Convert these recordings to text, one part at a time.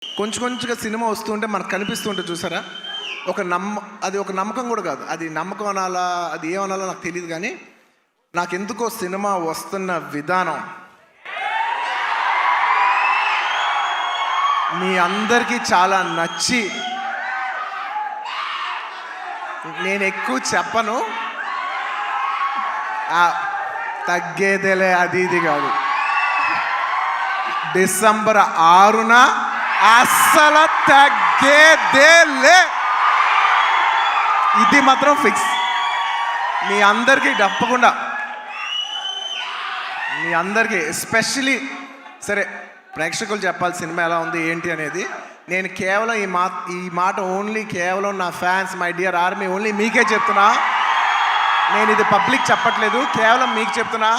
కొంచెం కొంచెంగా సినిమా వస్తుంటే మనకు కనిపిస్తుంటే చూసారా, అది ఒక నమ్మకం కూడా కాదు, అది నమ్మకం అనాలా అది ఏమనాలో నాకు తెలియదు. కానీ నాకెందుకో సినిమా వస్తున్న విధానం మీ అందరికీ చాలా నచ్చి, నేను ఎక్కువ చెప్పను, తగ్గేదేలే అది ఇది కాదు, డిసెంబర్ 6న అస్సలు తగ్గేదేలే, ఇది మాత్రం ఫిక్స్. మీ అందరికీ తప్పకుండా, మీ అందరికీ ఎస్పెషలీ సరే ప్రేక్షకులు చెప్పాలి సినిమా ఎలా ఉంది ఏంటి అనేది. నేను కేవలం ఈ మాట ఓన్లీ కేవలం నా fans, my dear army, only మీకే చెప్తున్నా. నేను ఇది పబ్లిక్ చెప్పట్లేదు, కేవలం మీకు చెప్తున్నా.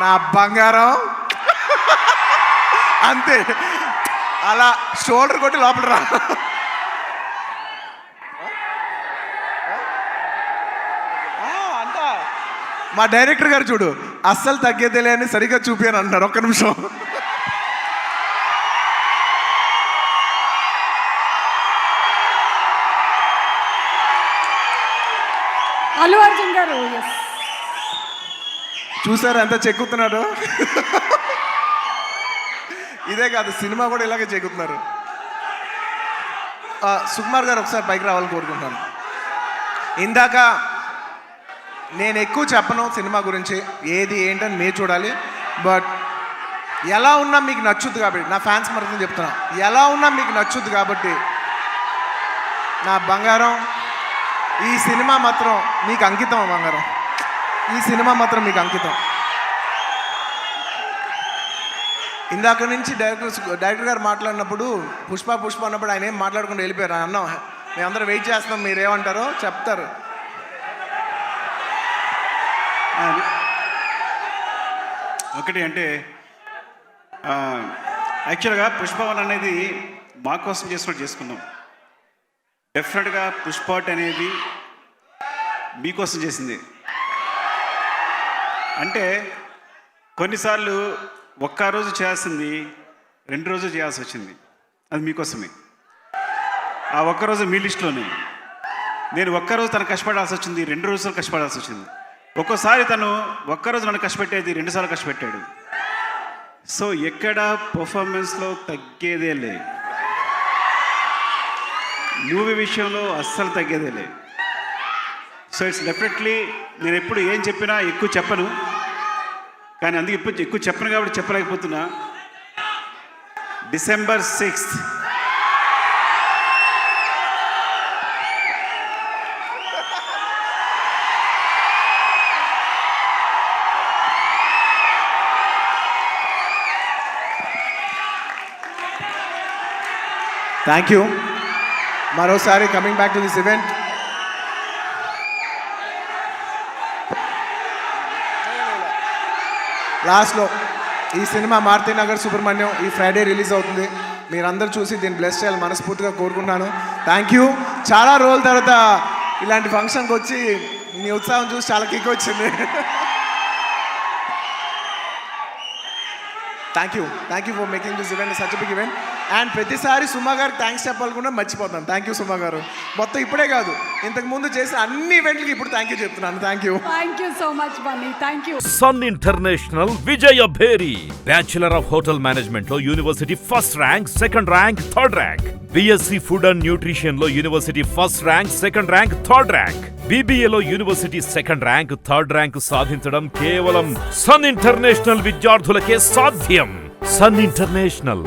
నా బంగారం అంతే, అలా షోల్డర్ కొట్టి లోపల రా. అంట మా డైరెక్టర్ గారు చూడు, అస్సలు తగ్గేదేలే అని సరిగ్గా చూపాను అంటున్నారు. ఒక్క నిమిషం. అల్లు అర్జున్ గారు చూసారు ఎంత చెక్కుతున్నారు. ఇదే కాదు, సినిమా కూడా ఇలాగే చెక్కుతున్నారు. సుకుమార్ గారు ఒకసారి పైకి రావాలని కోరుకుంటున్నాను. ఇందాక నేను ఎక్కువ చెప్పను సినిమా గురించి, ఏది ఏంటని మీరు చూడాలి. బట్ ఎలా ఉన్నా మీకు నచ్చుద్ది కాబట్టి, నా ఫ్యాన్స్ మరొకటి చెప్తున్నా, ఎలా ఉన్నా మీకు నచ్చుద్ది కాబట్టి నా బంగారం, ఈ సినిమా మాత్రం మీకు అంకితం. బంగారం, ఈ సినిమా మాత్రం మీకు అంకితం. ఇందాక నుంచి డైరెక్టర్ గారు మాట్లాడినప్పుడు పుష్ప అన్నప్పుడు ఆయన ఏం మాట్లాడుకుంటూ వెళ్ళిపోయారు. అన్నాం మేమందరం వెయిట్ చేస్తున్నాం, మీరేమంటారో చెప్తారు. ఒకటి అంటే యాక్చువల్గా పుష్పవన్ అనేది మా కోసం చేసినట్టు చేసుకున్నాం. డెఫినెట్గా పుష్పాట్ అనేది మీకోసం చేసింది. అంటే కొన్నిసార్లు ఒక్క రోజు చేయాల్సింది 2 రోజులు చేయాల్సి వచ్చింది, అది మీకోసమే. ఆ ఒక్కరోజు మీ లిస్టులోనే. నేను ఒక్కరోజు తను కష్టపడాల్సి వచ్చింది, 2 రోజులు కష్టపడాల్సి వచ్చింది. ఒక్కోసారి తను ఒక్కరోజు నన్ను కష్టపెట్టేది 2 సార్లు కష్టపెట్టాడు. సో ఎక్కడ పర్ఫార్మెన్స్లో తగ్గేదేలే, మూవీ విషయంలో అస్సలు తగ్గేదేలే. సో ఇట్స్ డెఫినెట్లీ నేను ఎప్పుడు ఏం చెప్పినా ఎక్కువ చెప్పను, కానీ అందుకే ఇప్పుడు ఎక్కువ చెప్పను కాబట్టి చెప్పలేకపోతున్నా. December 6th thank you. మరోసారి coming back to this event, లాస్ట్లో ఈ సినిమా మారుతినగర్ సుబ్రహ్మణ్యం ఈ ఫ్రైడే రిలీజ్ అవుతుంది. మీరందరూ చూసి దీన్ని బ్లెస్ చేయాలి మనస్ఫూర్తిగా కోరుకుంటున్నాను. Thank you. చాలా రోజుల తర్వాత ఇలాంటి ఫంక్షన్కి వచ్చి మీ ఉత్సాహం చూసి చాలా కిక్ వచ్చింది. Thank you for making this event such big event. And ప్రతిసారి సుమా గారికి థ్యాంక్స్ చెప్పాలకుండా మర్చిపోతాను. థ్యాంక్ యూ సుమా గారు. మొత్తం ఇప్పుడే కాదు, ఇంతకు ముందు చేసిన అన్ని ఈవెంట్లకి ఇప్పుడు థ్యాంక్ యూ చెప్తున్నాను. Thank you so much Bunny. Thank you. Sun International Vijaya Bheri, bachelor of hotel management లో university first rank, second rank, third rank. B Sc food and nutrition లో university first rank, second rank, third rank. బీబీఏలో university second rank, third rank సాధించడం కేవలం Sun International విద్యార్థులకే సాధ్యం. Sun international.